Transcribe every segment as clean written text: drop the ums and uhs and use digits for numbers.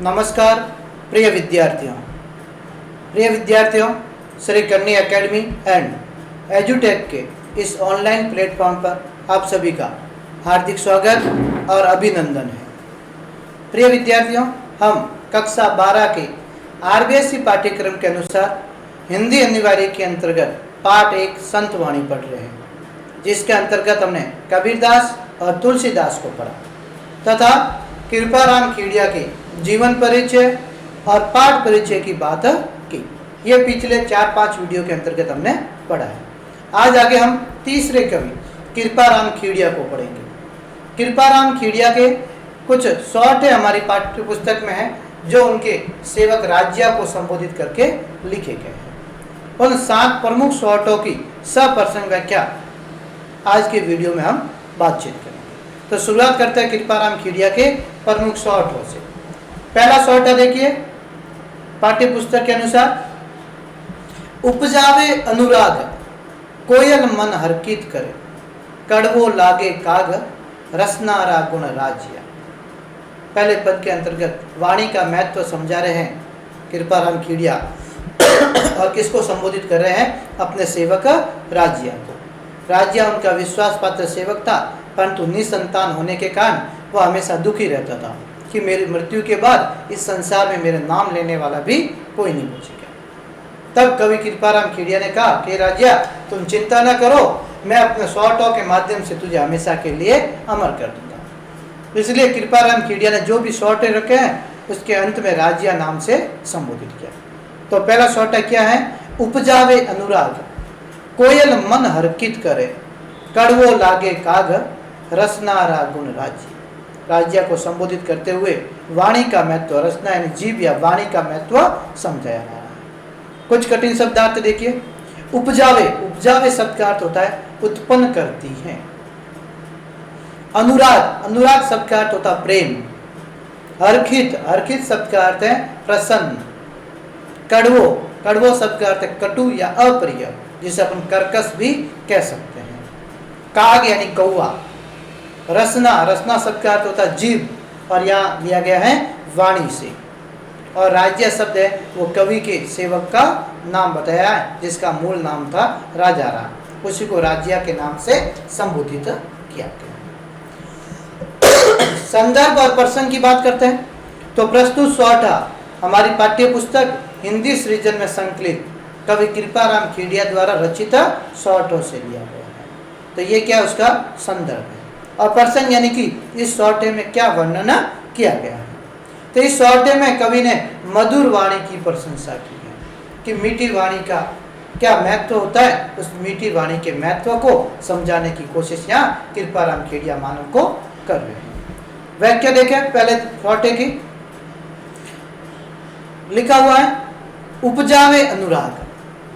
नमस्कार प्रिय विद्यार्थियों, श्री करनी एकेडमी एंड एजुटेक के इस ऑनलाइन प्लेटफॉर्म पर आप सभी का हार्दिक स्वागत और अभिनंदन है। प्रिय विद्यार्थियों, हम कक्षा 12 के आरबीएससी पाठ्यक्रम के अनुसार हिंदी अनिवार्य के अंतर्गत पाठ 1 संत वाणी पढ़ रहे हैं, जिसके अंतर्गत हमने कबीरदास और तुलसीदास को पढ़ा तथा कृपाराम खेड़िया के जीवन परिचय और पाठ परिचय की बात की। ये पिछले 4-5 वीडियो के अंतर्गत हमने पढ़ा है। आज आगे हम तीसरे कवि कृपाराम खेड़िया को पढ़ेंगे। कृपाराम खेड़िया के कुछ शॉर्ट हमारी पाठ्य पुस्तक में है, जो उनके सेवक राज्य को संबोधित करके लिखे गए हैं। उन 7 प्रमुख शॉर्टों की सप्रसंग व्याख्या आज के वीडियो में हम बातचीत करेंगे। तो शुरुआत करते हैं कृपाराम खेड़िया के प्रमुख शॉर्टों से। पहला शॉर्ट है, देखिए पाठ्य पुस्तक के अनुसार, उपजावे अनुराग कोयल मन हरकित करे, कड़वो लागे काग रसनारा गुण राज्य। पहले पद के अंतर्गत वाणी का महत्व समझा रहे हैं कृपाराम खेड़िया और किसको संबोधित कर रहे हैं? अपने सेवक राज्य को। राज्य उनका विश्वास पात्र सेवक था, परंतु निसंतान होने के कारण वह हमेशा दुखी रहता था कि मेरी मृत्यु के बाद इस संसार में मेरे नाम लेने वाला भी कोई नहीं बचेगा। तब कवि कृपाराम खेड़िया ने कहा कि राजा, तुम चिंता न करो, मैं अपने शॉर्टों के माध्यम से तुझे हमेशा के लिए अमर कर दूंगा। इसलिए कृपाराम खेड़िया ने जो भी शॉर्ट रखे हैं उसके अंत में राज्य नाम से संबोधित किया। तो पहला शॉर्ट क्या है? उपजावे अनुराग कोयल मन हरकित करे, कड़वो लागे काग रसनारा गुण राज्य। राज्य को संबोधित करते हुए वाणी का महत्व, रसना यानी जीव या वाणी का महत्व समझाया गया है। कुछ कठिन शब्दार्थ देखिए। उपजावे, उपजावे शब्द का अर्थ होता है उत्पन्न करती है। अनुराग, अनुराग शब्द का अर्थ होता है प्रेम। हरखित, हरखित शब्द का अर्थ है प्रसन्न। कड़वो, कड़वो शब्द का अर्थ है कटु या अप्रिय, जिसे अपन कर्कश भी कह सकते हैं। काग यानी कौवा। रसना, रसना शब्द का अर्थ होता है जीव, और यहाँ लिया गया है वाणी से। और राज्य शब्द है वो कवि के सेवक का नाम बताया है, जिसका मूल नाम था राजा राम, उसी को राज्य के नाम से संबोधित किया गया। संदर्भ और प्रसंग की बात करते हैं तो प्रस्तुत शॉर्ट हमारी पाठ्य पुस्तक हिंदी सृजन में संकलित कवि कृपाराम खेड़िया द्वारा रचित शॉर्टों से लिया गया है। तो ये क्या उसका संदर्भ है, और प्रसंग यानी कि इस शॉर्टे में क्या वर्णन किया गया है। तो इस शॉर्टे में कवि ने मधुर वाणी की प्रशंसा की है कि मीठी वाणी का क्या महत्व होता है। उस मीठी वाणी के महत्व को समझाने की कोशिश यहाँ कृपाराम खेड़िया मानव को कर रहे हैं। व्याख्या देखें पहले शॉर्टे की। लिखा हुआ है, उपजावे अनुराग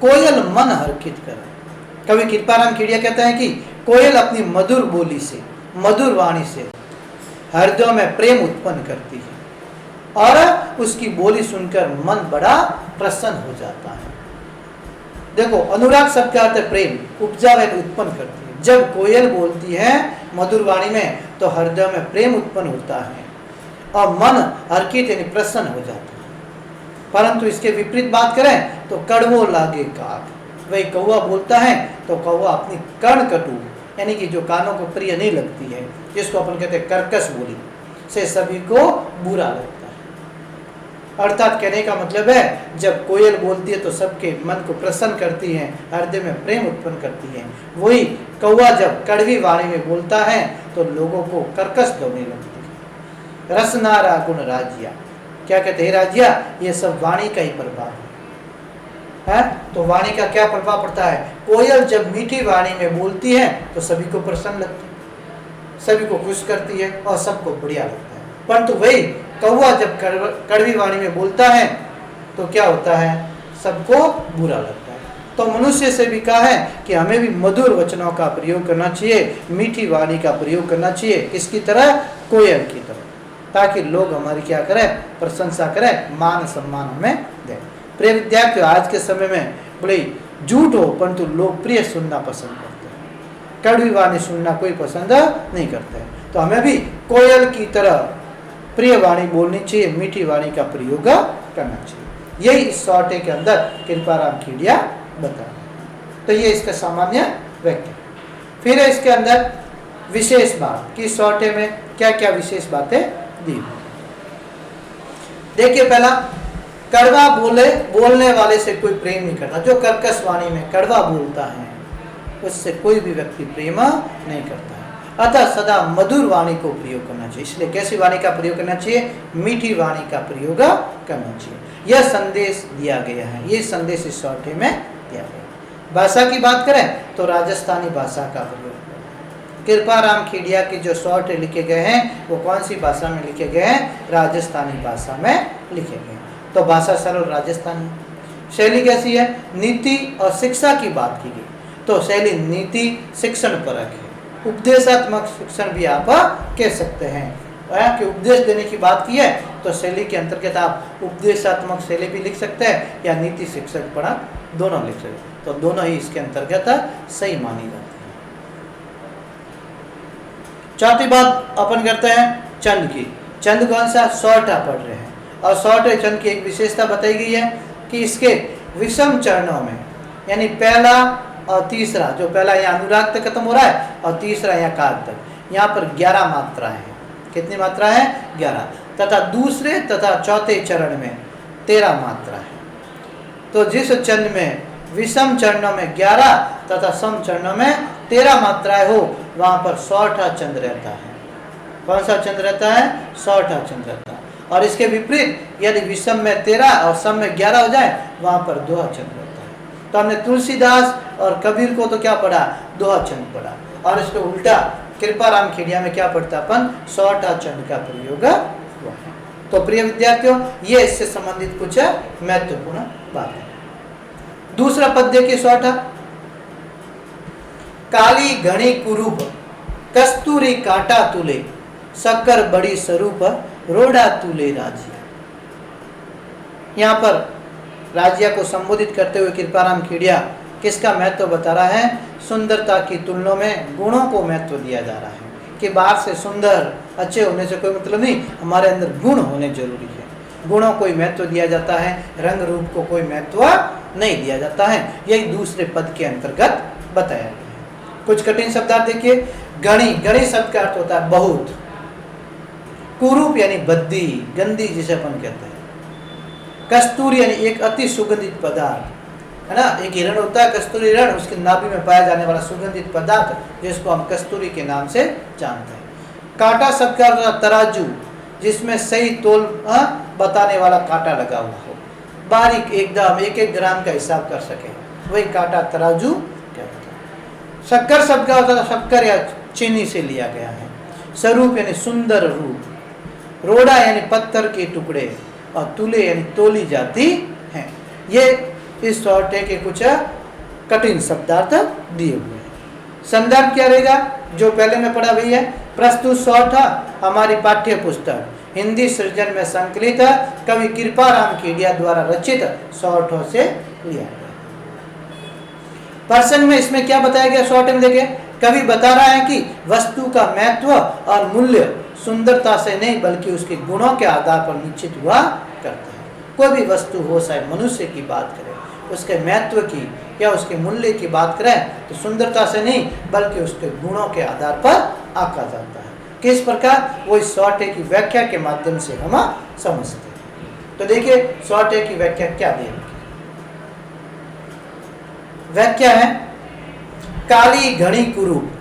कोयल मन हरकित करे। कवि कृपाराम खेड़िया कहता है कि कोयल अपनी मधुर बोली से, मधुर वाणी से हृदय में प्रेम उत्पन्न करती है, और उसकी बोली सुनकर मन बड़ा प्रसन्न हो जाता है। देखो, अनुराग शब्द का अर्थ है प्रेम, उपजावे उत्पन्न करती है। जब कोयल बोलती है मधुर वाणी में तो हृदय में प्रेम उत्पन्न होता है और मन हरकित यानी प्रसन्न हो जाता है। परंतु इसके विपरीत बात करें तो कड़वो लागे काग, वही कौवा बोलता है तो कौवा अपनी कर्ण कटु यानी कि जो कानों को प्रिय नहीं लगती है, जिसको अपन कहते हैं कर्कश बोली, से सभी को बुरा लगता है। अर्थात कहने का मतलब है, जब कोयल बोलती है तो सबके मन को प्रसन्न करती है, हृदय में प्रेम उत्पन्न करती है। वही कौवा जब कड़वी वाणी में बोलता है तो लोगों को कर्कश लगने लगती है। रसनारा गुण राज्य, क्या कहते हैं राज्य? ये सब वाणी का ही प्रभाव है। तो वाणी का क्या प्रभाव पड़ता है? कोयल जब मीठी वाणी में बोलती है तो सभी को प्रसन्न लगती है, सभी को खुश करती है और सबको बढ़िया लगता है। परंतु वही कौवा जब कड़वी वाणी में बोलता है तो क्या होता है? सबको बुरा लगता है। तो मनुष्य से भी कहा है कि हमें भी मधुर वचनों का प्रयोग करना चाहिए, मीठी वाणी का प्रयोग करना चाहिए। किसकी तरह? कोयल की तरह, ताकि लोग हमारी क्या करें? प्रशंसा करें, मान सम्मान हमें दें। प्रिय विद्यार्थियों, आज के समय में बड़े झूठ हो परंतु लोकप्रिय सुनना पसंद करते हैं, कड़वी वाणी सुनना कोई पसंद नहीं करते हैं। तो हमें भी कोयल की तरह प्रिय वाणी बोलनी चाहिए, मीठी वाणी का प्रयोग करना चाहिए। यही इस सौटे के अंदर कृपाराम खेड़िया बता रहे हैं। तो ये इसका सामान्य व्याख्या। फिर है इसके अंदर विशेष बात कि सौटे में क्या क्या विशेष बातें दी। देखिए, पहला, कड़वा बोलने वाले से कोई प्रेम नहीं करता। जो कर्कश वाणी में कड़वा बोलता है उससे कोई भी व्यक्ति प्रेम नहीं करता है। अतः सदा मधुर वाणी को प्रयोग करना चाहिए। इसलिए कैसी वाणी का प्रयोग करना चाहिए? मीठी वाणी का प्रयोग करना चाहिए। यह संदेश दिया गया है, ये संदेश इस सौटे में दिया गया। भाषा की बात करें तो राजस्थानी भाषा का प्रयोग। कृपाराम खेड़िया के जो सौटे लिखे गए हैं वो कौन सी भाषा में लिखे गए हैं? राजस्थानी भाषा में लिखे गए। तो भाषा सरल राजस्थानी। शैली कैसी है? नीति और शिक्षा की बात की गई तो शैली नीति शिक्षण परक है। उपदेशात्मक शिक्षण भी आप कह सकते हैं कि उपदेश देने की बात की है तो शैली के अंतर्गत आप उपदेशात्मक शैली भी लिख सकते हैं या नीति शिक्षक परक दोनों लिख सकते हैं। तो दोनों ही इसके अंतर्गत सही मानी जाती है। चौथी बात अपन करते हैं चंद की। चंद कौन सा? सौटा पढ़ रहे हैं और सौटे चंद की एक विशेषता बताई गई है कि इसके विषम चरणों में, यानी पहला और तीसरा, जो पहला यहाँ अनुराग तक खत्म हो रहा है और तीसरा यहाँ काग तक, यहाँ पर 11 मात्राएं हैं। कितनी मात्रा है? 11। तथा दूसरे तथा चौथे चरण में 13 मात्रा है। तो जिस चंद में विषम चरणों में 11 तथा सम चरणों में 13 मात्राएं हो वहां पर सौठा चंद रहता है। कौन सा चंद रहता है? सौठा चंद रहता है। और इसके विपरीत यदि विषम में 13 और सम में 11 हो जाए वहां पर दोहा चंद रहता है। तो हमने तुलसीदास और कबीर को तो क्या पढ़ा? दोहा चंद पढ़ा। और इसको उल्टा कृपाराम खेड़िया में क्या पढ़ता अपन? सौठा चंद का प्रयोग हुआ है। तो प्रिय विद्यार्थियों, ये इससे संबंधित कुछ महत्वपूर्ण बात है। दूसरा पद्य के सौठा, काली घनी कुरूप कस्तूरी काटा तुले, शक्कर बड़ी स्वरूप रोड़ा तुले राजिया। यहाँ पर राजिया को संबोधित करते हुए कृपाराम खेड़िया किसका महत्व बता रहा है? सुंदरता की तुलना में गुणों को महत्व दिया जा रहा है कि बाहर से सुंदर अच्छे होने से कोई मतलब नहीं, हमारे अंदर गुण होने जरूरी है। गुणों को ही महत्व दिया जाता है, रंग रूप को कोई महत्व नहीं दिया जाता है। यही दूसरे पद के अंतर्गत बताया गया है। कुछ कठिन शब्दार्थ देखिए। गणी, गणी शब्द का अर्थ होता है बहुत। कुरूप यानी बद्दी, गंदी जिसे अपन कहते हैं। कस्तूरी यानी एक अति सुगंधित पदार्थ, है ना। एक हिरण होता है कस्तूरी हिरण, उसके नाभि में पाया जाने वाला सुगंधित पदार्थ जिसको हम कस्तूरी के नाम से जानते हैं। कांटा शब्द का अर्थ तराजू, जिसमें सही तोल बताने वाला कांटा लगा हुआ हो, बारीक एकदम 1-1 ग्राम का हिसाब कर सके, वही कांटा तराजू कहते हैं। शक्कर शब्द का होता है शक्कर या चीनी से लिया गया है। स्वरूप यानी सुंदर रूप। रोड़ा यानी पत्थर के टुकड़े और तुले यानी तोली जाती है। ये इस सौटे के कुछ कठिन शब्दार्थ दिए हुए हैं। संदर्भ क्या रहेगा? जो पहले में पढ़ा वही है। प्रस्तुत सौठा हमारी पाठ्य पुस्तक हिंदी सृजन में संकलित कवि कृपाराम खेड़िया द्वारा रचित सौठों से लिया गया। प्रसंग में इसमें क्या बताया गया सौटे में? देखिए, कवि बता रहा है कि वस्तु का महत्व और मूल्य सुंदरता से नहीं बल्कि उसके गुणों के आधार पर निश्चित हुआ करता है। कोई भी वस्तु हो, चाहे मनुष्य की बात करें, उसके महत्व की या उसके मूल्य की बात करें तो सुंदरता से नहीं बल्कि उसके गुणों के आधार पर आंका जाता है। किस प्रकार? वो इस सौटे की व्याख्या के माध्यम से हम समझते हैं। तो देखिए सौटे की व्याख्या क्या दे रखी। व्याख्या है, काली घनी कुरूप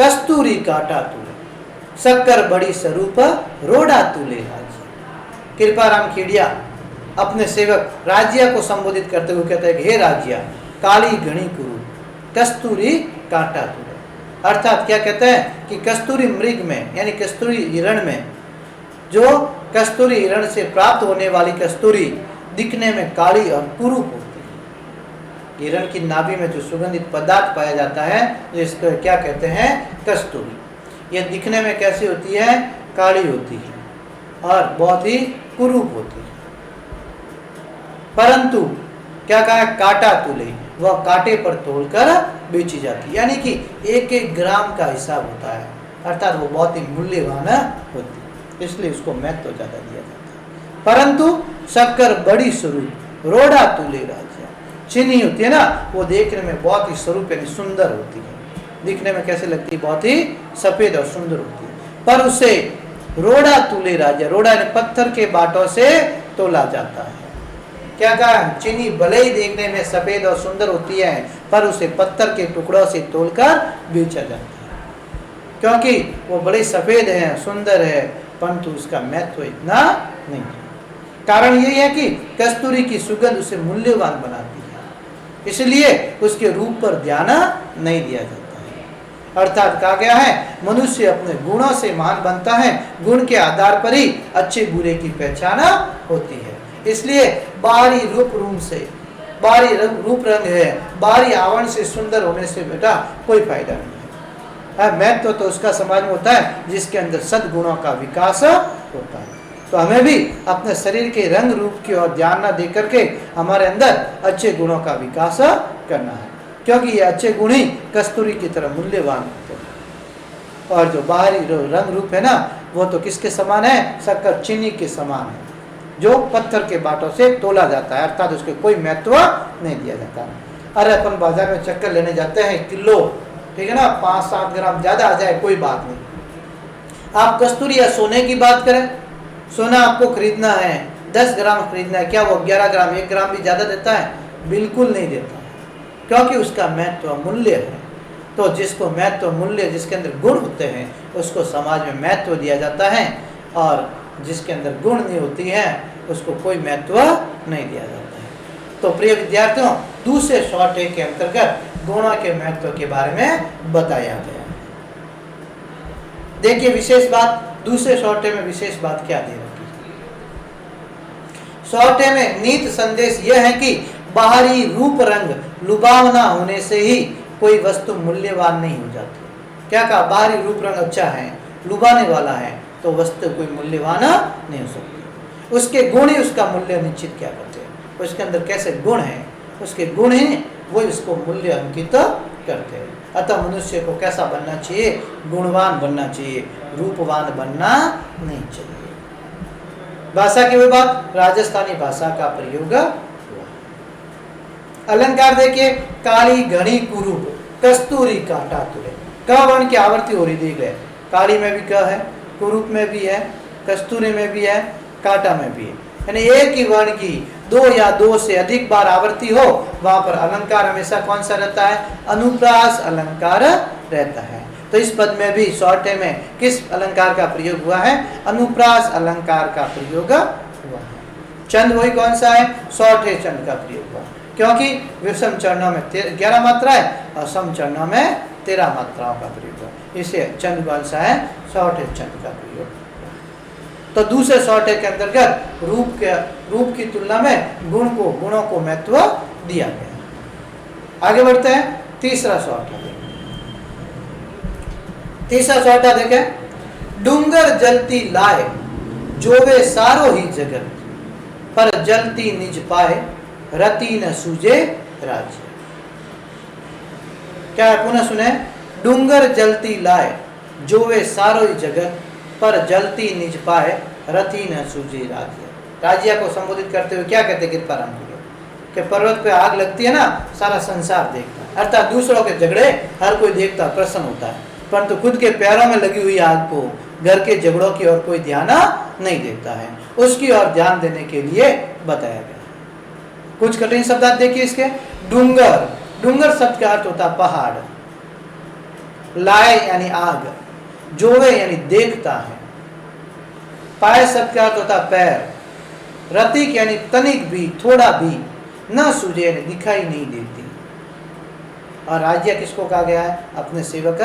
कस्तूरी काटा तुले, शक्कर बड़ी स्वरूप रोड़ा तुले राजिया। कृपाराम खेड़िया अपने सेवक राजिया को संबोधित करते हुए कहते हैं कि हे राजिया, काली घनी कुरूप कस्तूरी काटा तुले। अर्थात क्या कहते हैं कि कस्तूरी मृग में यानी कस्तूरी हिरण में, जो कस्तूरी हिरण से प्राप्त होने वाली कस्तूरी दिखने में काली और कुरूप होती है। हिरण की नाभि में जो सुगंधित पदार्थ पाया जाता है जिसको क्या कहते हैं? कस्तूरी। यह दिखने में कैसी होती है? काली होती है और बहुत ही कुरूप होती है। परंतु क्या कहा? काटा तुले, वह कांटे पर तोलकर बेची जाती है, यानी कि 1-1 ग्राम का हिसाब होता है, अर्थात वो बहुत ही मूल्यवान होती है। इसलिए उसको महत्व ज़्यादा दिया जाता है। परंतु शक्कर बड़ी स्वरूप रोड़ा तुले राजा, चीनी होती है ना, वो देखने में बहुत ही स्वरूप यानी सुंदर होती है, दिखने में कैसे लगती है, बहुत ही सफ़ेद और सुंदर होती है, पर उसे रोड़ा तुले राजा, रोड़ा यानी पत्थर के बाटों से तोला जाता है। क्या कहा, चीनी भले ही देखने में सफ़ेद और सुंदर होती है, पर उसे पत्थर के टुकड़ों से तोलकर बेचा जाता है, क्योंकि वो बड़े सफ़ेद है, सुंदर है, परंतु उसका महत्व इतना नहीं है। कारण यही है कि कस्तूरी की सुगंध उसे मूल्यवान बनाती है, इसलिए उसके रूप पर ध्यान नहीं दिया जाता है। अर्थात कहा गया है, मनुष्य अपने गुणों से महान बनता है, गुण के आधार पर ही अच्छे बुरे की पहचान होती है। इसलिए बाहरी बाहरी रूप रंग है, बाहरी आवरण से सुंदर होने से बेटा कोई फायदा नहीं है। महत्व तो उसका समाज में होता है जिसके अंदर सद्गुणों का विकास होता है। तो हमें भी अपने शरीर के रंग रूप की ओर ध्यान न दे करके हमारे अंदर अच्छे गुणों का विकास करना है, क्योंकि ये अच्छे गुण ही कस्तूरी की तरह मूल्यवान होते हैं। और जो बाहरी रंग रूप है ना, वो तो किसके समान है, शक्कर चीनी के समान है, जो पत्थर के बाटों से तोला जाता है, अर्थात उसके कोई महत्व नहीं दिया जाता। अरे अपन बाजार में चक्कर लेने जाते हैं, किलो ठीक है ना, 5-7 ग्राम ज़्यादा आ जाए कोई बात नहीं। आप कस्तूरी या सोने की बात करें, सोना आपको खरीदना है, 10 ग्राम खरीदना है, क्या वो 11 ग्राम 1 ग्राम भी ज़्यादा देता है? बिल्कुल नहीं देता, क्योंकि उसका महत्व मूल्य है। तो जिसको महत्व मूल्य, जिसके अंदर गुण होते हैं, उसको समाज में महत्व दिया जाता है, और जिसके अंदर गुण नहीं होती है उसको कोई महत्व नहीं दिया जाता है। तो प्रिय विद्यार्थियों, दूसरे शॉर्ट के अंतर्गत गुणों के महत्व के बारे में बताया गया। देखिए विशेष बात, दूसरे शॉर्ट में विशेष बात क्या दे रखी है। शॉर्ट में नीत संदेश यह है कि बाहरी रूप रंग लुभावना होने से ही कोई वस्तु मूल्यवान नहीं हो जाती। क्या कहा, बाहरी रूप रंग अच्छा है, लुभाने वाला है, तो वस्तु कोई मूल्यवान नहीं हो सकती। उसके गुण ही उसका मूल्य निश्चित क्या करते हैं, उसके अंदर कैसे गुण हैं, उसके गुण ही वो इसको मूल्य अंकित करते हैं। अतः मनुष्य को कैसा बनना चाहिए, गुणवान बनना चाहिए, रूपवान बनना नहीं चाहिए। भाषा की बात, राजस्थानी भाषा का प्रयोग हुआ। अलंकार देखिए, काली घनी कुरूप कस्तूरी काटा तुरे, क वर्ण की आवृत्ति हो रही देख रहे, काली में भी क है, कुरूप में भी है, कस्तूरी में भी है, काटा में भी है, यानी एक ही वर्ण की 2 या 2 से अधिक बार आवृत्ति हो, वहां पर अलंकार हमेशा कौन सा रहता है, अनुप्रास अलंकार रहता है। तो इस पद में भी शॉर्ट में किस अलंकार का प्रयोग हुआ है, अनुप्रास अलंकार का प्रयोग हुआ है। चंद वही कौन सा है, शॉर्ट चंद का प्रयोग हुआ, क्योंकि विषम चरणों में 11 मात्रा है और सम चरणों में 13 मात्राओं का प्रयोग हुआ, इसे चंद कौन सा है, शॉर्ट चंद का प्रयोग। तो दूसरे शॉर्ट के अंतर्गत रूप की तुलना में गुणों को महत्व दिया गया। आगे बढ़ते हैं, तीसरा शॉर्ट देखे, डूंगर जलती लाए जोवे सारो ही जगत, पर जलती निज पाए रति न सूझे राज्य। क्या है, पुनः सुने, डूंगर जलती लाए जोवे सारो ही जगत, पर जलती निज पाए रति न सूझे राज्य। राज्य को संबोधित करते हुए क्या कहते कृपाराम जी कि पर्वत पे आग लगती है ना, सारा संसार देखता है, अर्थात दूसरों के झगड़े हर कोई देखता, प्रसन्न होता है, परंतु खुद के पैरों में लगी हुई आग को, घर के झगड़ों की ओर कोई ध्यान नहीं देता है, उसकी ओर ध्यान देने के लिए बताया गया। कुछ कठिन शब्द देखिए इसके, डूंगर शब्द का अर्थ होता पहाड़, लाए यानी आग, जोवे यानी देखता है, पाए शब्द का अर्थ होता पैर, रतिक यानी तनिक भी, थोड़ा भी, न सूझे यानी दिखाई नहीं देती। और राज्य किसको कहा गया है, अपने सेवक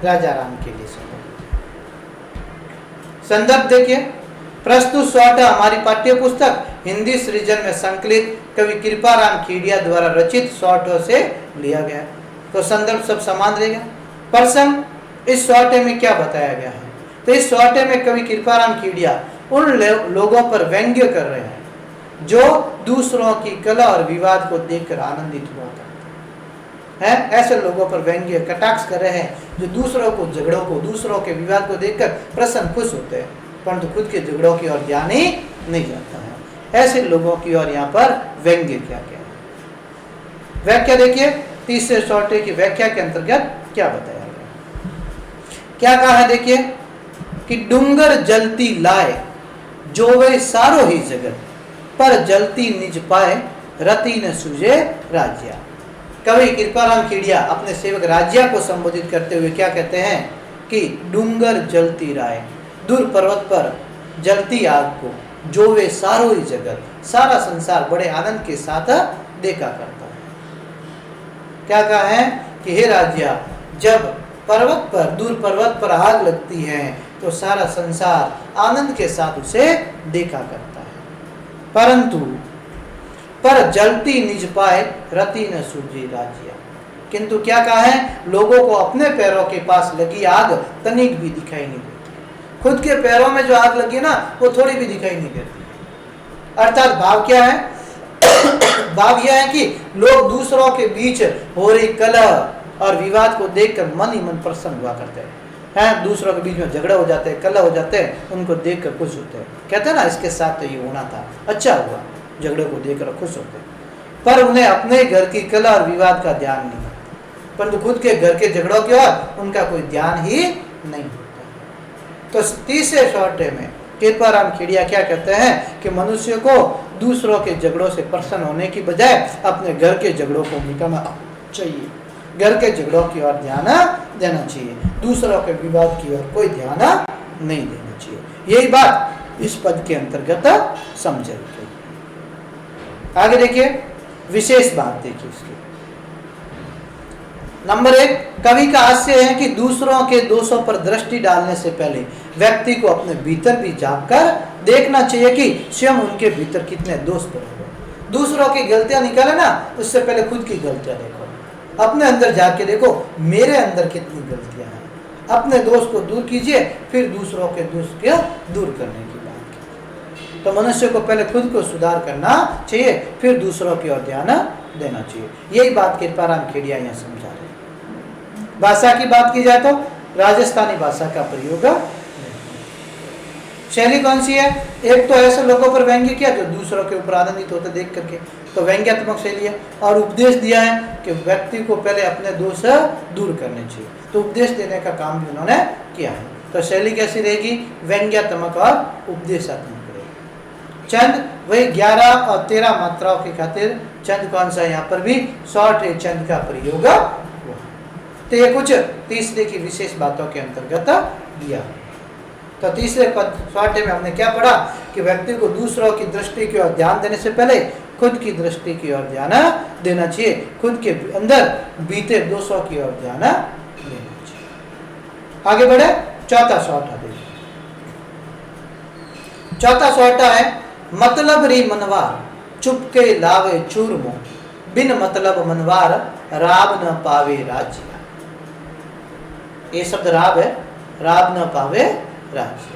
राजा राम के लिए संदर्भ देखिए, प्रस्तुत शॉर्ट हमारी पाठ्य पुस्तक हिंदी सृजन में संकलित कवि कृपाराम खेड़िया द्वारा रचित शॉर्टों से लिया गया। तो संदर्भ सब समान रहेगा। प्रसंग इस शॉर्टे में क्या बताया गया है, तो इस शॉर्टे में कवि कृपाराम खेड़िया उन लोगों पर व्यंग्य कर रहे हैं जो दूसरों की कला और विवाद को देखकर आनंदित हुआ करते हैं। ऐसे लोगों पर व्यंग्य कटाक्ष कर रहे हैं जो दूसरों को, झगड़ों को, दूसरों के विवाद को देखकर प्रसन्न खुश होते हैं। परंतु खुद के झगड़ों की ओर ध्यान ही नहीं जाता है। ऐसे लोगों की ओर यहाँ पर व्यंग्य क्या क्या है। व्याख्या देखिए, तीसरे सौटे की व्याख्या के अंतर्गत क्या बताया गया, क्या कहा है देखिए कि डूंगर जलती लाए जो वे सारो ही जगत, पर जलती निज पाए रति न सूझे राज्या। कवि कृपाराम खेड़िया अपने सेवक राज्या को संबोधित करते हुए क्या कहते हैं कि डूंगर जलती राय, दूर पर्वत पर जलती आग को जो वे सारो ही जगत, सारा संसार बड़े आनंद के साथ देखा करता है। क्या कहा है कि हे राज्या, जब पर्वत पर, दूर पर्वत पर आग लगती है तो सारा संसार आनंद के साथ उसे देखा करता है, परंतु पर जलती निज पाए रति न सूझी राज्या। किंतु क्या कहा है, लोगों को अपने पैरों के पास लगी आग तनिक भी दिखाई नहीं देती। खुद के पैरों में जो आग लगी ना वो थोड़ी भी दिखाई नहीं देती। अर्थात भाव क्या है भाव यह है कि लोग दूसरों के बीच हो रही कलह और विवाद को देखकर मन ही मन प्रसन्न हुआ करते हैं। दूसरों के बीच में झगड़ा हो जाते हैं, कलह हो जाते हैं, उनको देखकर खुश होते हैं। कहते हैं ना, इसके साथ तो ये होना था, अच्छा हुआ, झगड़े को देखकर खुश होते हैं। पर उन्हें अपने घर की कलह और विवाद का ध्यान नहीं होता, परंतु खुद के घर के झगड़ों की ओर उनका कोई ध्यान ही नहीं होता। तो तीसरे सौटे में कृपाराम खेड़िया क्या कहते हैं कि मनुष्य को दूसरों के झगड़ों से प्रसन्न होने की बजाय अपने घर के झगड़ों को मिटाना चाहिए, घर के झगड़ों की ओर ध्यान देना चाहिए, दूसरों के विवाद की ओर कोई ध्यान नहीं देना चाहिए। यही बात इस पद के अंतर्गत समझाई गई। आगे देखिए, विशेष बात देखिए इसकी। नंबर 1, कवि का हास्य है कि दूसरों के दोषों पर दृष्टि डालने से पहले व्यक्ति को अपने भीतर भी झांक कर देखना चाहिए कि स्वयं उनके भीतर कितने दोष पड़े हुए। दूसरों की गलतियां निकाले ना, उससे पहले खुद की गलतियां देखो, अपने अंदर झांक के देखो मेरे अंदर कितनी गलतियां हैं। अपने दोष को दूर कीजिए, फिर दूसरों के दोष को दूर करने की बात कीजिए। तो मनुष्य को पहले खुद को सुधार करना चाहिए, फिर दूसरों की ओर ध्यान देना चाहिए। यही बात कृपाराम खेड़िया यहाँ समझा रहे हैं। भाषा की बात की जाए तो राजस्थानी भाषा का प्रयोग, शैली कौन सी है? एक तो ऐसे लोगों पर व्यंग्य किया जो दूसरों के ऊपर आनंदित होते देख करके, तो व्यंग्यात्मक शैली है। और उपदेश दिया है कि व्यक्ति को पहले अपने दोष दूर करने चाहिए, तो उपदेश देने का काम भी उन्होंने किया है। तो शैली कैसी रहेगी? व्यंग्यात्मक और उपदेशात्मक रहेगी। छंद वही 11 और 13 मात्राओं की खातिर छंद कौन सा? यहाँ पर भी शॉर्ट छंद का प्रयोग हुआ। तो ये कुछ तीसरे की विशेष बातों के अंतर्गत दिया। तो तीसरे पद स्वाटे में हमने क्या पढ़ा कि व्यक्ति को दूसरों की दृष्टि की ओर ध्यान देने से पहले खुद की दृष्टि की ओर ध्यान देना चाहिए, खुद के अंदर बीते दोषों की ओर ध्यान देना चाहिए। आगे बढ़े, चौथा सौटा देखिए। चौथा सौटा है मतलब री मनवार चुपके लावे चूरमो, बिन मतलब मनवार राब न पावे राज्य। ये शब्द राब है, राब न पावे राज्य।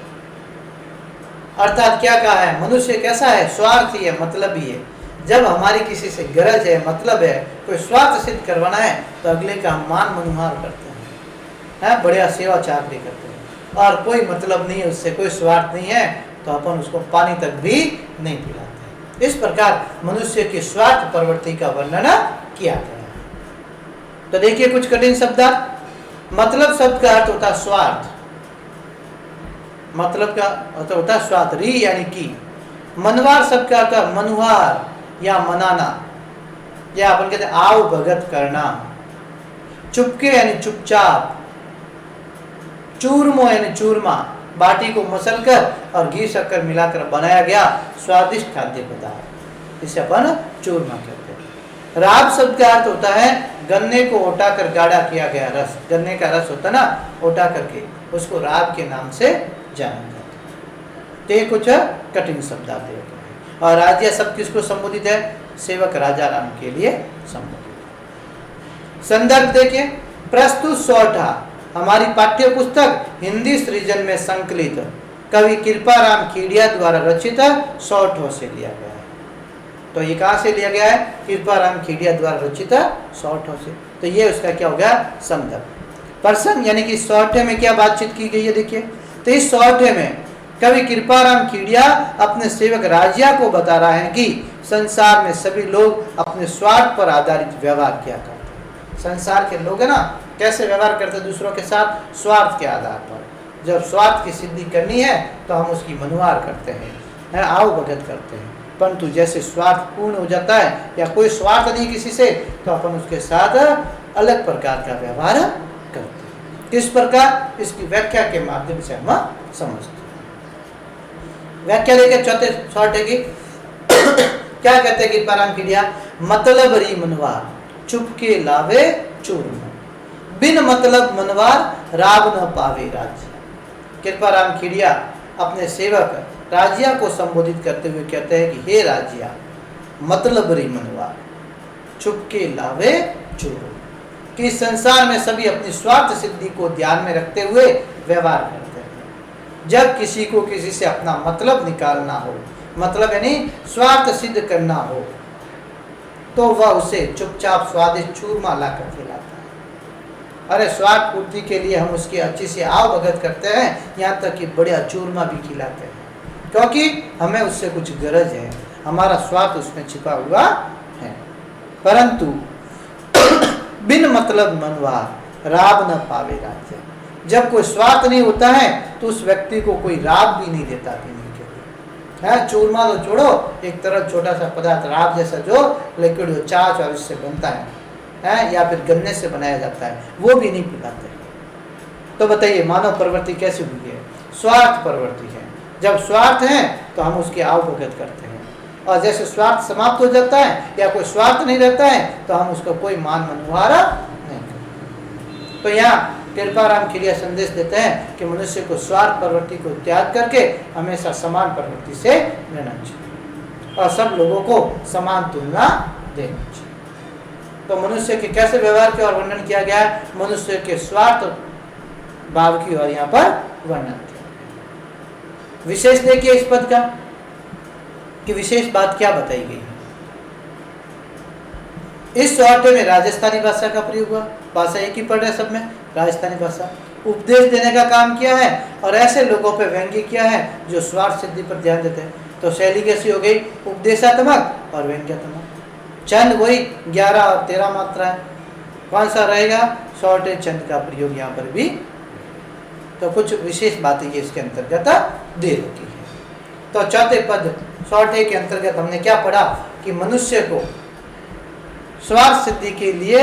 अर्थात क्या कहा है? मनुष्य कैसा है? स्वार्थी है, मतलबी है। जब हमारी किसी से गरज है, मतलब है, कोई स्वार्थ सिद्ध करवाना है तो अगले का हम मान मनुहार करते हैं, बढ़िया सेवा चाकरी करते हैं, और कोई मतलब नहीं है उससे, कोई स्वार्थ नहीं है तो अपन उसको पानी तक भी नहीं पिलाते। इस प्रकार मनुष्य की स्वार्थ प्रवृत्ति का वर्णन किया गया है। तो देखिए कुछ कठिन शब्द। मतलब शब्द का अर्थ होता है स्वार्थ, मतलब का अर्थ होता है स्वार्थ, री यानी की। मनवार शब्द का अर्थ है मनुहार या मनाना, या अपन कहते हैं आव भगत करना। चुपके यानी चुपचाप। चूरमो यानी चूरमा, बाटी को मसलकर और घी शक्कर मिलाकर बनाया गया स्वादिष्ट खाद्य पदार्थ, इसे अपन चूरमा कहते हैं। राब शब्द का अर्थ होता है गन्ने को ओटाकर गाढ़ा किया गया रस। गन्ने का रस होता है ना, ओटा करके, उसको राब के नाम से जाना जाता है। तो कुछ कठिन शब्द आते हैं। और राज्य शब्द किसको संबोधित है? सेवक राजा राम के लिए संबोधित। संदर्भ देखिए, प्रस्तुत सौठा हमारी पाठ्य पुस्तक हिंदी सृजन में संकलित कवि कृपाराम खेड़िया द्वारा रचित सौठों से लिया गया है। तो ये कहाँ से लिया गया है? कृपाराम खेड़िया द्वारा रचित सौठों से। तो ये उसका क्या हो गया? संदर्भ। प्रसंग यानी कि सौठे में क्या बातचीत की गई है देखिए। तो इस सौठे में कवि कृपाराम खेड़िया अपने सेवक राजिया को बता रहा है कि संसार में सभी लोग अपने स्वार्थ पर आधारित व्यवहार किया करते हैं। संसार के लोग है ना, कैसे व्यवहार करते हैं दूसरों के साथ? स्वार्थ के आधार पर। जब स्वार्थ की सिद्धि करनी है तो हम उसकी मनुहार करते हैं, आओ भगत करते हैं। परंतु जैसे स्वार्थ पूर्ण हो जाता है या कोई स्वार्थ नहीं किसी से, तो अपन उसके साथ अलग प्रकार का व्यवहार करते हैं। किस प्रकार? इसकी व्याख्या के माध्यम से हम समझते हैं। व्याख्या देखे चौथे सॉर्टे की क्या कहते हैं कृपाराम खेड़िया? मतलब री मनवार चुपके लावे चूरमा, बिन मतलब मनवार राग न पावे राज्य। कृपाराम खेड़िया अपने सेवक राजिया को संबोधित करते हुए कहते हैं कि हे राजिया, मतलब री मनवार चुपके लावे चूरमा, कि संसार में सभी अपनी स्वार्थ सिद्धि को ध्यान में रखते हुए व्यवहार करते हैं। जब किसी को किसी से अपना मतलब निकालना हो, मतलब यानी स्वार्थ सिद्ध करना हो, तो वह उसे चुपचाप स्वादिष्ट चूरमा लाकर खिलाता है। अरे स्वार्थ पूर्ति के लिए हम उसकी अच्छी से आव भगत करते हैं, यहाँ तक कि बढ़िया चूरमा भी खिलाते हैं, क्योंकि हमें उससे कुछ गरज है, हमारा स्वार्थ उसमें छिपा हुआ है। परंतु बिन मतलब मनवार राग न पावे राज्य। जब कोई स्वार्थ नहीं होता है तो उस व्यक्ति को कोई राग भी नहीं देता पीने के लिए। है चूरमा तो छोड़ो, एक तरह छोटा सा पदार्थ राग जैसा जो लिक्विड हो, छाछ और इससे बनता है या फिर गन्ने से बनाया जाता है, वो भी नहीं पिलाते। तो बताइए मानव प्रवृत्ति कैसी हुई है? स्वार्थ प्रवृत्ति है। जब स्वार्थ है तो हम उसकी आवभगत करते हैं, और जैसे स्वार्थ समाप्त हो जाता है या कोई स्वार्थ नहीं रहता है तो हम उसका कोई मान मनुहारा नहीं करते। तो यहाँ कृपाराम खेड़िया संदेश देते हैं कि मनुष्य को स्वार्थ प्रवृत्ति को त्याग करके हमेशा समान प्रवृत्ति से रहना चाहिए और सब लोगों को समान तुलना देना चाहिए। तो मनुष्य के कैसे व्यवहार की ओर वर्णन किया गया है? मनुष्य के स्वार्थ भाव की ओर यहाँ पर वर्णन किया। विशेष देखिए इस पद का कि विशेष बात क्या बताई गई है। इस सॉर्टे में राजस्थानी भाषा का प्रयोग हुआ, भाषा एक ही पढ़ रहे सब में, राजस्थानी भाषा। उपदेश देने का काम किया है और ऐसे लोगों पर व्यंग्य किया है जो स्वार्थ सिद्धि पर ध्यान देते हैं। तो शैली कैसी हो गई? उपदेशात्मक और व्यंग्यात्मक। चंद वही 11 और 13 मात्रा है। कौन सा रहेगा? सॉर्टे चंद का प्रयोग यहाँ पर भी। तो कुछ विशेष बातें ये इसके अंतर्गत दे रखी है। तो चौथे पद सॉर्टे के अंतर्गत हमने क्या पढ़ा कि मनुष्य को स्वार्थ सिद्धि के लिए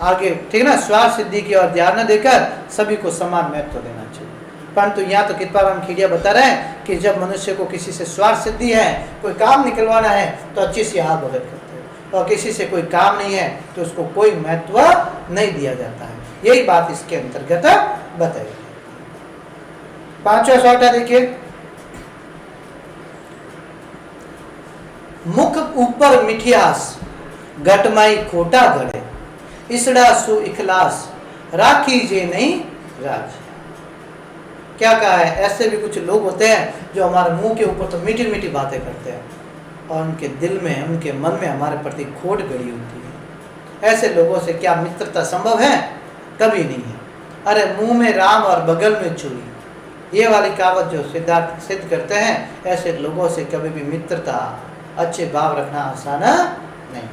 आगे, ठीक ना, स्वार्थ सिद्धि की ओर ध्यान न देकर सभी को समान महत्व देना चाहिए। परंतु यहाँ तो कृपाराम खेड़िया बता रहे हैं कि जब मनुष्य को किसी से स्वार्थ सिद्धि है, कोई काम निकलवाना है, तो अच्छी सी हाथ भगत करते हैं, और किसी से कोई काम नहीं है तो उसको कोई महत्व नहीं दिया जाता है। यही बात इसके अंतर्गत बताई। पांचवा सॉर्टा देखिए, मुख ऊपर मिठियास घटमाई खोटा गड़े, इसड़ा सु इखलास राखी जे नहीं राज। क्या कहा है? ऐसे भी कुछ लोग होते हैं जो हमारे मुंह के ऊपर तो मीठी मीठी बातें करते हैं और उनके दिल में, उनके मन में हमारे प्रति खोट गड़ी होती है। ऐसे लोगों से क्या मित्रता संभव है? कभी नहीं है। अरे मुंह में राम और बगल में छुरी, ये वाली कहावत जो सिद्धार्थ सिद्ध करते हैं, ऐसे लोगों से कभी भी मित्रता, अच्छे भाव रखना आसान नहीं।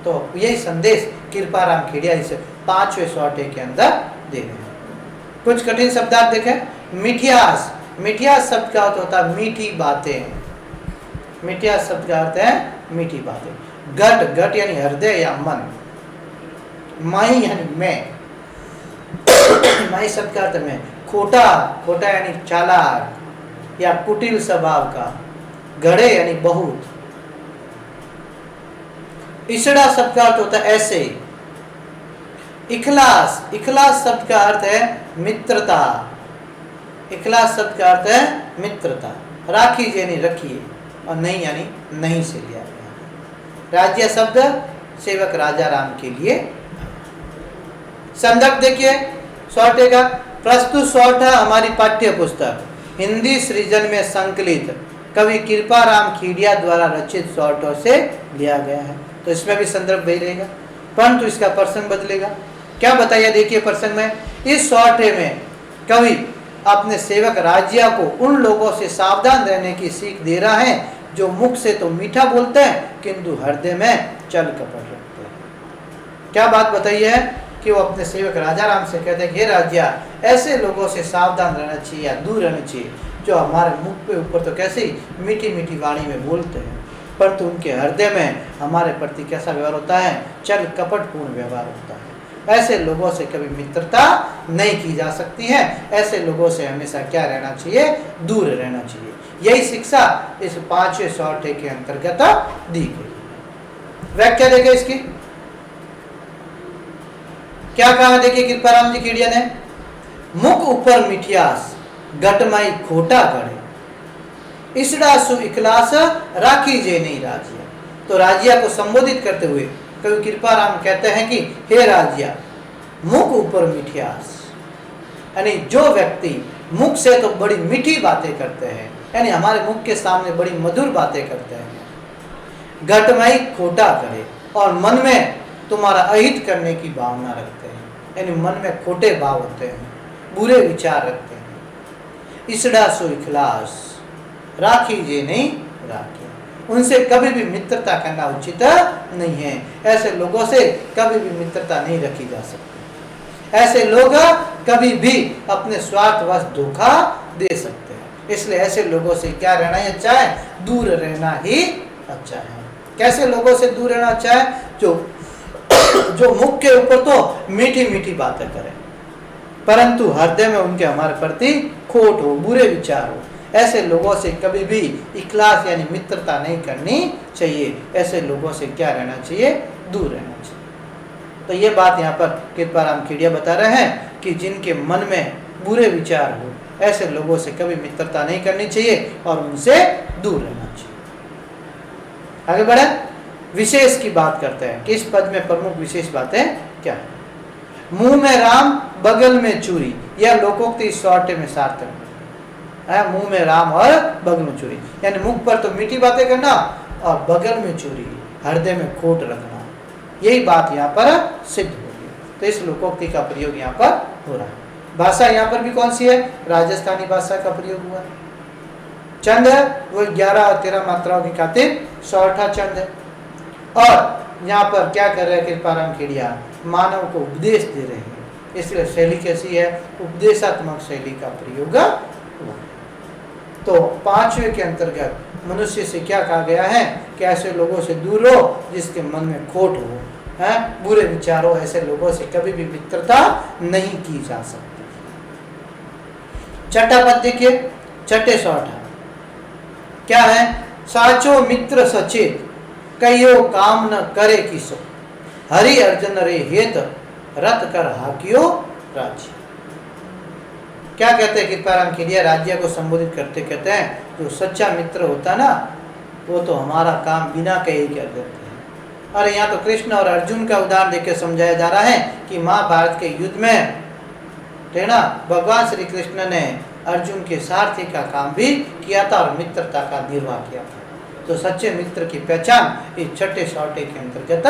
तो यही संदेश कृपाराम खेड़िया इस 5वें सॉर्टे के अंदर दे रहे हैं। कुछ कठिन शब्दार्थ देखें। मिठियास, मिठियास शब्द का अर्थ होता है मीठी बातें। मिठियास शब्द का अर्थ है मीठी बातें। गट, गट यानी हृदय या मन। माई यानी मैं, माई शब्द का अर्थ में। खोटा, खोटा यानी चालाक या कुटिल स्वभाव का। गड़े यानी बहुत। इसड़ा शब्द का अर्थ होता है ऐसे। इखलास, इखलास शब्द का अर्थ है मित्रता। इखलास शब्द का अर्थ है मित्रता। राखी यानी रखिए, और नहीं यानी नहीं से लिया गया। राज्य शब्द सेवक राजा राम के लिए। संदर्भ देखिए सॉर्टे का। प्रस्तुत सॉर्टा हमारी पाठ्य पुस्तक हिंदी सृजन में संकलित कवि कृपाराम खेड़िया द्वारा रचित सॉर्टों से लिया गया है। तो इसमें भी संदर्भ वही रहेगा, परंतु इसका प्रसंग बदलेगा। क्या बताइए देखिए प्रसंग में। इस सॉर्टे में कवि अपने सेवक राज्य को उन लोगों से सावधान रहने की सीख दे रहा है जो मुख से तो मीठा बोलते हैं किंतु हृदय में चल कपट रखते हैं। क्या बात बताई है कि वो अपने सेवक राजा राम से कहते हैं, हे राजा, ऐसे लोगों से सावधान रहना चाहिए या दूर रहना चाहिए जो हमारे मुख पे ऊपर तो कैसे मीठी मीठी वाणी में बोलते हैं, परंतु उनके हृदय में हमारे प्रति कैसा व्यवहार होता है, चल कपटपूर्ण व्यवहार होता है। ऐसे लोगों से कभी मित्रता नहीं की जा सकती है। ऐसे लोगों से हमेशा क्या रहना चाहिए, दूर रहना चाहिए। यही शिक्षा इस 5वें सौटे के अंतर्गत दी गई। व्याख्या देखिए इसकी, क्या कहा देखिए कृपाराम जी खेड़िया ने, मुख ऊपर मिठियास गटमाई खोटा करे, इसड़ा सु इखलास राखी जे नहीं राजिया। तो राजिया को संबोधित करते हुए कवि कृपाराम कहते हैं कि हे राजिया, मुख ऊपर मिठियास, यानी जो व्यक्ति मुख से तो बड़ी मीठी बातें करते हैं, यानी हमारे मुख के सामने बड़ी मधुर बातें करते हैं, घटमाई खोटा करे और मन में तुम्हारा अहित करने की भावना रखते हैं, यानी मन में खोटे भाव होते हैं, बुरे विचार रखते हैं, इसड़ा सो इखलास राखी जे नहीं राखी, उनसे कभी भी मित्रता करना उचित नहीं है। ऐसे लोगों से कभी भी मित्रता नहीं रखी जा सकती। ऐसे लोग कभी भी अपने स्वार्थवश धोखा दे सकते हैं। इसलिए ऐसे लोगों से क्या रहना ही अच्छा है, दूर रहना ही अच्छा है। कैसे लोगों से दूर रहना अच्छा है, जो मुख के ऊपर तो मीठी मीठी बातें करें परंतु हृदय में उनके हमारे प्रति खोट हो, बुरे विचार हो। ऐसे लोगों से कभी भी इखलास यानी मित्रता नहीं करनी चाहिए। ऐसे लोगों से क्या रहना चाहिए, दूर रहना चाहिए। तो ये बात यहाँ पर कृपाराम खेड़िया बता रहे हैं कि जिनके मन में बुरे विचार हो, ऐसे लोगों से कभी मित्रता नहीं करनी चाहिए और उनसे दूर रहना चाहिए। आगे बढ़े, विशेष की बात करते हैं कि इस पद में प्रमुख विशेष बातें क्या है। मुंह में राम बगल में चूरी, यह लोकोक्ति इस सौटे में सार्थक है। मुंह में राम और बगल में चूरी, यानी मुख पर तो मीठी बातें करना और बगल में चूरी, हृदय में खोट रखना, यही बात यहाँ पर सिद्ध होगी। तो इस लोकोक्ति का प्रयोग यहाँ पर हो रहा है। भाषा यहाँ पर भी कौन सी है, राजस्थानी भाषा का प्रयोग हुआ है। चंद है वो 11 और 13 मात्राओं की खातिर सौठा चंद है। और यहाँ पर क्या कर रहे हैं कृपाराम खेड़िया, मानव को उपदेश दे रहे हैं। इसलिए शैली कैसी है, उपदेशात्मक शैली का प्रयोग हुआ। तो 5वें के अंतर्गत मनुष्य से क्या कहा गया है कि ऐसे लोगों से दूर रहो जिसके मन में खोट हो, है बुरे विचार हो। ऐसे लोगों से कभी भी मित्रता नहीं की जा सकती। छठा पद देखिए, छठे सौठा क्या है, साचो मित्र सचेत कहियो काम न करे किसो, हरि अर्जन रे हेत रत कर हाकियो राज्य। क्या कहते हैं कृपाराम खेड़िया, राज्य को संबोधित करते कहते हैं जो सच्चा मित्र होता ना वो तो हमारा काम बिना कहे ही कर देते हैं। और यहाँ तो कृष्ण और अर्जुन का उदाहरण देकर समझाया जा रहा है कि महाभारत के युद्ध में है ना, भगवान श्री कृष्ण ने अर्जुन के सारथी का काम भी किया था और मित्रता का निर्वाह किया था। तो सच्चे मित्र की पहचान इस छठे सौटे के अंतर्गत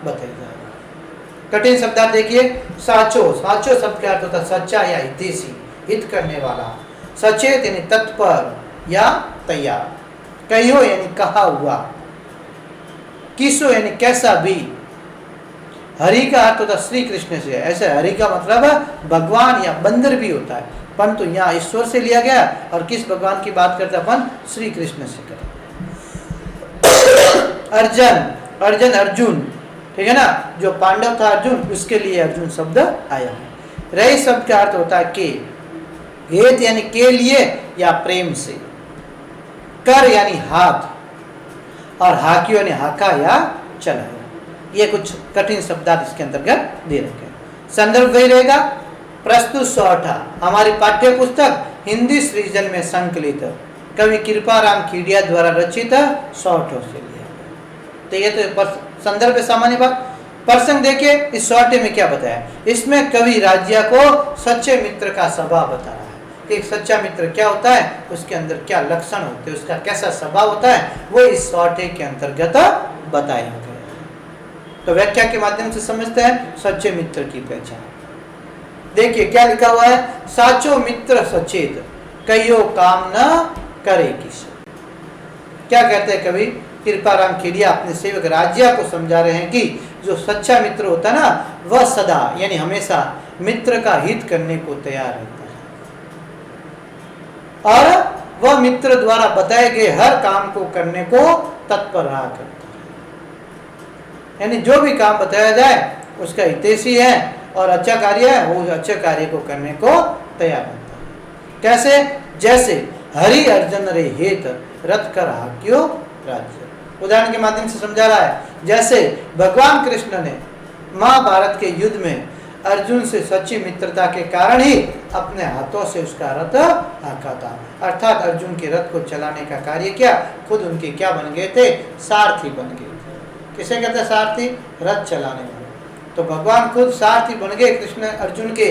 बताई जाएगी। कठिन शब्द देखिए, साचो, साचो शब्द का अर्थ होता है सच्चा या हितैषी, हित करने वाला। सचेत यानी तत्पर या तैयार, कहियो यानी कहा हुआ, किसो यानी कैसा भी। हरि का अर्थ होता श्री कृष्ण से, ऐसे हरि का मतलब भगवान या बंदर भी होता है, परंतु यहाँ ईश्वर से लिया गया। और किस भगवान की बात करते अपन, श्री कृष्ण से करें। अर्जन, अर्जन अर्जुन, ठीक है ना, जो पांडव था अर्जुन, उसके लिए अर्जुन शब्द आया है। रही शब्द का अर्थ होता है के, हेत यानी के लिए या प्रेम से, कर यानी हाथ, और हाकियो यानी हाका या चला। ये कुछ कठिन शब्द इसके अंतर्गत दे रखे हैं। संदर्भ वही रहेगा, प्रस्तुत सौठा हमारी पाठ्य पुस्तक हिंदी सृजन में संकलित कवि कृपाराम खेड़िया द्वारा रचित सौठों से लिया गया। तो ये तो संदर्भ सामान्य बात। प्रसंग देखिए, इस सौटे में क्या बताया, इसमें कवि राज्य को सच्चे मित्र का स्वभाव बता रहा है। एक सच्चा मित्र क्या होता है, उसके अंदर क्या लक्षण होते हैं, उसका कैसा स्वभाव होता है, वो इस सौटे के अंतर्गत बताया गया है। तो व्याख्या के माध्यम से समझते हैं सच्चे मित्र की पहचान। देखिए क्या लिखा हुआ है, साचो मित्र सचेत कहियो काम न करे किस। क्या कहते हैं कवि कृपाराम खेड़िया अपने सेवक राज्य को समझा रहे हैं कि जो सच्चा मित्र होता है ना, वह सदा यानी हमेशा मित्र का हित करने को तैयार रहता है और वह मित्र द्वारा बताए गए हर काम को करने को तत्पर रहा करता है। यानी जो भी काम बताया जाए उसका हितैषी है और अच्छा कार्य है, वो अच्छे कार्य को करने को तैयार रहता है। कैसे? जैसे हरि अर्जुन रे हेत रथ कर हाक्यो राज्य। उदाहरण के माध्यम से समझा रहा है, जैसे भगवान कृष्ण ने महाभारत के युद्ध में अर्जुन से सच्ची मित्रता के कारण ही अपने हाथों से उसका रथ हाँका था। अर्थात अर्जुन के रथ को चलाने का कार्य किया, खुद उनके क्या बन गए थे? सारथी बन गए थे। किसे कहते हैं सारथी? रथ चलाने वाले। तो भगवान खुद सारथी बन गए कृष्ण अर्जुन के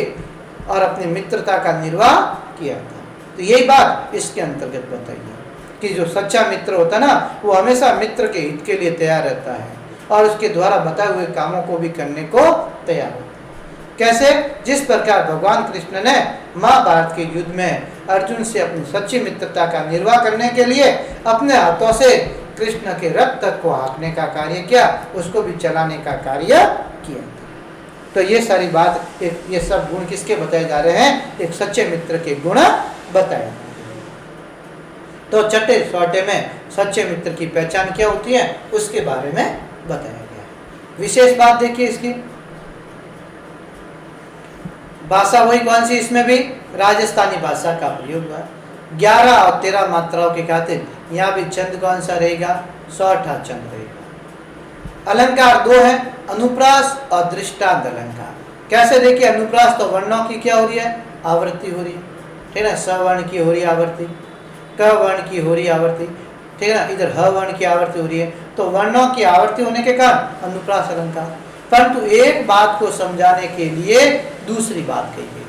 और अपनी मित्रता का निर्वाह किया था। तो यही बात इसके अंतर्गत बताई है कि जो सच्चा मित्र होता है ना, वो हमेशा मित्र के हित के लिए तैयार रहता है और उसके द्वारा बताए हुए कामों को भी करने को तैयार होता है। कैसे? जिस प्रकार भगवान कृष्ण ने महाभारत के युद्ध में अर्जुन से अपनी सच्ची मित्रता का निर्वाह करने के लिए अपने हाथों से कृष्ण के रथ तक को हाँकने का कार्य किया, उसको भी चलाने का कार्य किया। तो ये सारी बात, ये सब गुण किसके बताए जा रहे हैं? एक सच्चे मित्र के गुण बताए। तो छठे सौटे में सच्चे मित्र की पहचान क्या होती है उसके बारे में बताया गया है। विशेष बात देखिए इसकी, भाषा वही कौन सी? इसमें भी राजस्थानी भाषा का प्रयोग हुआ। 11 और 13 मात्राओं के खातिर यहाँ भी चंद कौन सा रहेगा? सौठा चंद रहेगा। अलंकार 2 है, अनुप्रास और दृष्टांत अलंकार। कैसे? देखिए अनुप्रास तो वर्णों की क्या हो रही है? आवृत्ति हो रही है, ठीक है। स वर्ण की हो रही है आवृत्ति, क वर्ण की हो रही है आवृत्ति, ठीक है ना। इधर ह वर्ण की आवृत्ति हो रही है, तो वर्णों की आवृत्ति होने के कारण अनुप्रास अलंकार। परंतु एक बात को समझाने के लिए दूसरी बात कही गई,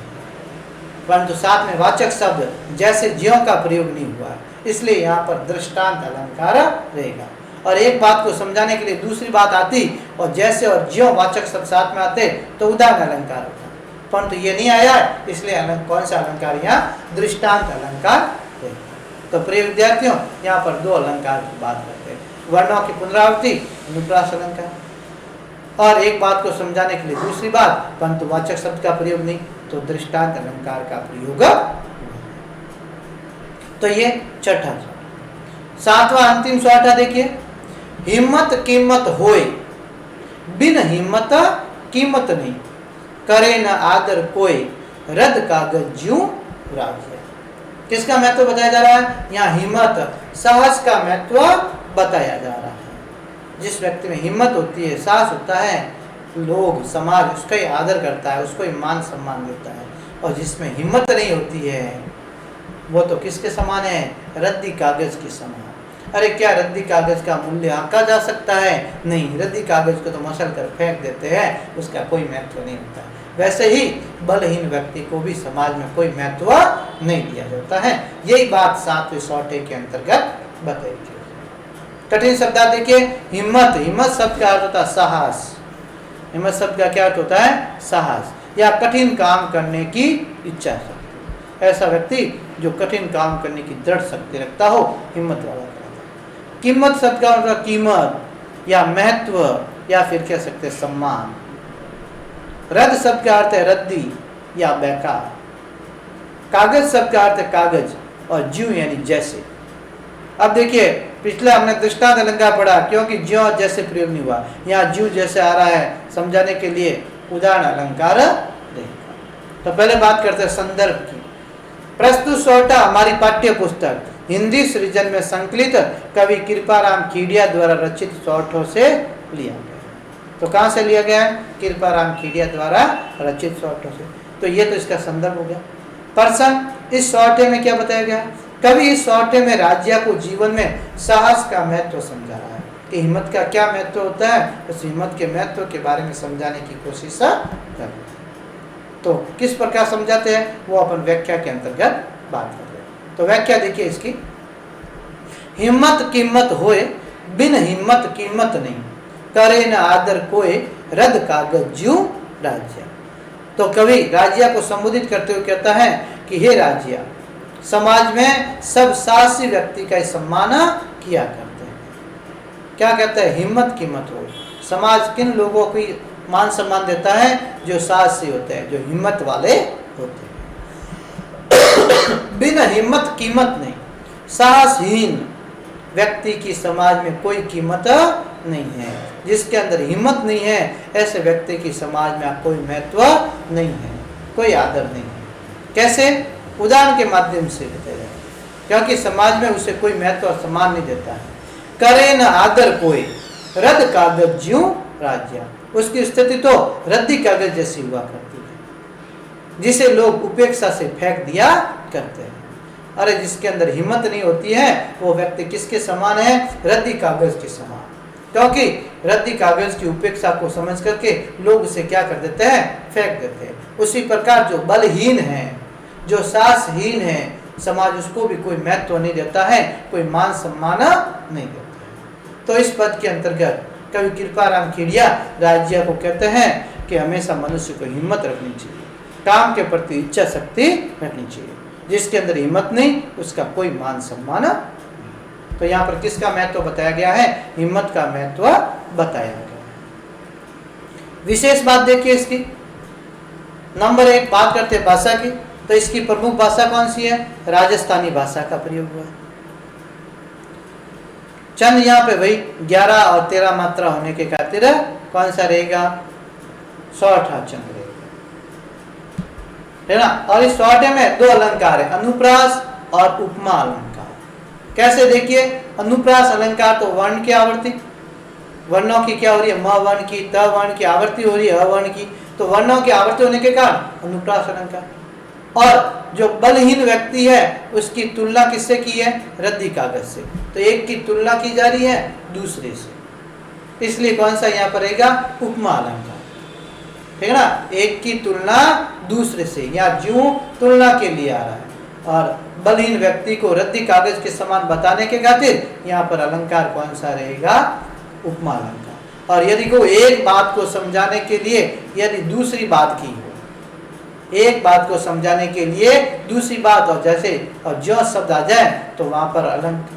परंतु साथ में वाचक शब्द जैसे ज्यों का प्रयोग नहीं हुआ, इसलिए यहाँ पर दृष्टांत अलंकार रहेगा। और एक बात को समझाने के लिए दूसरी बात आती और जैसे और ज्यों वाचक शब्द साथ में आते तो उदाहरण अलंकार होता, परंतु ये नहीं आया, इसलिए कौन सा अलंकार? यहाँ दृष्टांत अलंकार रहेगा। तो प्रिय विद्यार्थियों, यहाँ पर 2 अलंकार की बात करते हैं, वर्णों की पुनरावृत्ति अनुप्रास अलंकार, और एक बात को समझाने के लिए दूसरी बात, परंतु वाचक शब्द का प्रयोग नहीं, तो दृष्टांत अलंकार का प्रयोग। तो ये छठा। 7वां अंतिम सौठा देखिए, हिम्मत कीमत होए बिन हिम्मत कीमत नहीं, करे न आदर कोई रद कागज ज्यों राज्य। किसका महत्व बताया जा रहा है? यहाँ हिम्मत, साहस का महत्व बताया जा रहा है। जिस व्यक्ति में हिम्मत होती है, साहस होता है, लोग समाज उसका ही आदर करता है, उसको ही मान सम्मान देता है। और जिसमें हिम्मत नहीं होती है वो तो किसके समान है? रद्दी कागज के समान। अरे क्या रद्दी कागज का मूल्य आंका जा सकता है? नहीं, रद्दी कागज को तो मसल कर फेंक देते हैं, उसका कोई महत्व नहीं होता। वैसे ही बलहीन व्यक्ति को भी समाज में कोई महत्व नहीं दिया जाता है। यही बात 7वें सौटे के अंतर्गत बताई थी। कठिन शब्द देखिए, हिम्मत। हिम्मत शब्द का अर्थ होता है साहस। हिम्मत शब्द का क्या अर्थ होता है? साहस या कठिन काम करने की इच्छा शक्ति। ऐसा व्यक्ति जो कठिन काम करने की दृढ़ शक्ति रखता हो, हिम्मत वाला कहलाता है। कीमत शब्द का मतलब कीमत या महत्व या फिर कह सकते हैं सम्मान। रद्द शब्द का अर्थ है रद्दी या बेकार। कागज शब्द का अर्थ है कागज और ज्यों यानी जैसे। अब देखिए पिछले हमने दृष्टांत अलंकार पढ़ा, क्योंकि ज्यों जैसे प्रयोग नहीं हुआ, यहाँ ज्यों जैसे आ रहा है समझाने के लिए उदाहरण अलंकार देगा। तो पहले बात करते हैं संदर्भ की। प्रस्तुत सौटा हमारी पाठ्य पुस्तक हिंदी सृजन में संकलित कवि कृपाराम खेड़िया द्वारा रचित सौठों से लिया गया। तो कहाँ से लिया गया है? कृपाराम खेड़िया द्वारा रचित सौठों से। तो ये तो इसका संदर्भ हो गया। प्रसंग, इस सौटे में क्या बताया गया? कवि इस सौटे में राज्य को जीवन में साहस का महत्व समझा रहा है कि हिम्मत का क्या महत्व होता है, उस हिम्मत के महत्व के बारे में समझाने की कोशिश कर। तो किस प्रकार समझाते हैं वो अपन व्याख्या के अंतर्गत बात कर रहे हैं। तो व्याख्या देखिए इसकी, हिम्मत कीमत होए बिन हिम्मत कीमत नहीं, करे न आदर कोई रद कागज ज्यों राज्य। तो कवि राज्या को संबोधित करते हुए कहता है कि हे राज्या, समाज में सब साहसी व्यक्ति का सम्मान किया करते हैं। क्या कहता है? हिम्मत की मत हो। समाज किन लोगों की मान सम्मान देता है? जो साहसी होते हैं, जो हिम्मत वाले होते हैं। बिना हिम्मत कीमत नहीं। साहसहीन व्यक्ति की समाज में कोई कीमत नहीं है। जिसके अंदर हिम्मत नहीं है, ऐसे व्यक्ति की समाज में कोई महत्व नहीं है, कोई आदर नहीं है। कैसे? उदाहरण के माध्यम से बताया, क्योंकि समाज में उसे कोई महत्व और सम्मान नहीं देता है। करे न आदर कोई, रद्द कागज ज्यों राज्या। उसकी स्थिति तो रद्दी कागज जैसी हुआ करती है, जिसे लोग उपेक्षा से फेंक दिया करते हैं। अरे जिसके अंदर हिम्मत नहीं होती है, वो व्यक्ति किसके समान है? रद्दी कागज के समान। क्योंकि रद्दी कागज की उपेक्षा को समझ करके लोग उसे क्या कर देते हैं? फेंक देते हैं। उसी प्रकार जो बलहीन है, जो साहसहीन है, समाज उसको भी कोई महत्व नहीं देता है, कोई मान सम्मान नहीं देता है। तो इस पद के अंतर्गत कवि कृपाराम खेड़िया राज्य को कहते हैं कि हमेशा मनुष्य को हिम्मत रखनी चाहिए, काम के प्रति इच्छा शक्ति रखनी चाहिए। जिसके अंदर हिम्मत नहीं, उसका कोई मान सम्मान। तो यहाँ पर किसका महत्व बताया गया है? हिम्मत का महत्व बताया गया। विशेष बात देखिए इसकी। नंबर 1 बात करते हैं भाषा की, तो इसकी प्रमुख भाषा कौन सी है? राजस्थानी भाषा का प्रयोग हुआ है। चंद यहाँ पे वही 11 और 13 मात्रा होने के खातिर कौन सा रहेगा? सौठा चंद रहेगा, है ना। और इस सौठे में 2 अलंकार है, अनुप्रास और उपमा अलंकार। कैसे? देखिए, अनुप्रास अलंकार तो वर्ण की आवृत्ति, वर्णों की क्या हो रही है? म वर्ण की, त वर्ण की आवृत्ति हो रही है, अवर्ण की। तो वर्णों की आवृत्ति होने के कारण अनुप्रास अलंकार। और जो बलहीन व्यक्ति है उसकी तुलना किससे की है? रद्दी कागज से। तो एक की तुलना की जा रही है दूसरे से, इसलिए कौन सा यहाँ पर रहेगा? उपमा अलंकार, ठीक है ना। एक की तुलना दूसरे से, या ज्यों तुलना के लिए आ रहा है। और बलहीन व्यक्ति को रद्दी कागज के समान बताने के खातिर यहाँ पर अलंकार कौन सा रहेगा? उपमा अलंकार। और यदि कोई एक बात को समझाने के लिए यदि दूसरी बात की हो, एक बात को समझाने के लिए दूसरी बात, और जैसे और जो शब्द आ जाए तो वहां पर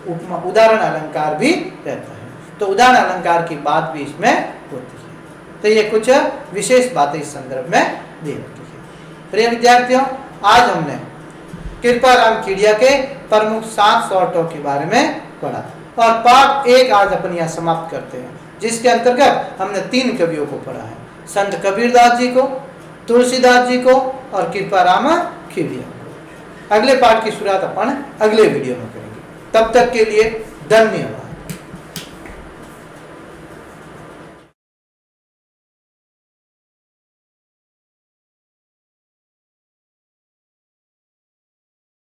उपमा उदाहरण अलंकार भी रहता है। तो उदाहरण अलंकार की बात भी इसमें होती है। तो ये कुछ विशेष बातें इस संदर्भ में दे रखी है। प्रिय विद्यार्थियों, आज हमने कृपाराम खेड़िया के प्रमुख 7 सौठों के बारे में पढ़ा और पाठ 1 आज अपन यहाँ समाप्त करते हैं, जिसके अंतर्गत हमने 3 कवियों को पढ़ा है, संत कबीरदास जी को, तुलसीदास जी को और कृपाराम खेड़िया को। अगले पाठ की शुरुआत अपन अगले वीडियो में करेंगे। तब तक के लिए धन्यवाद।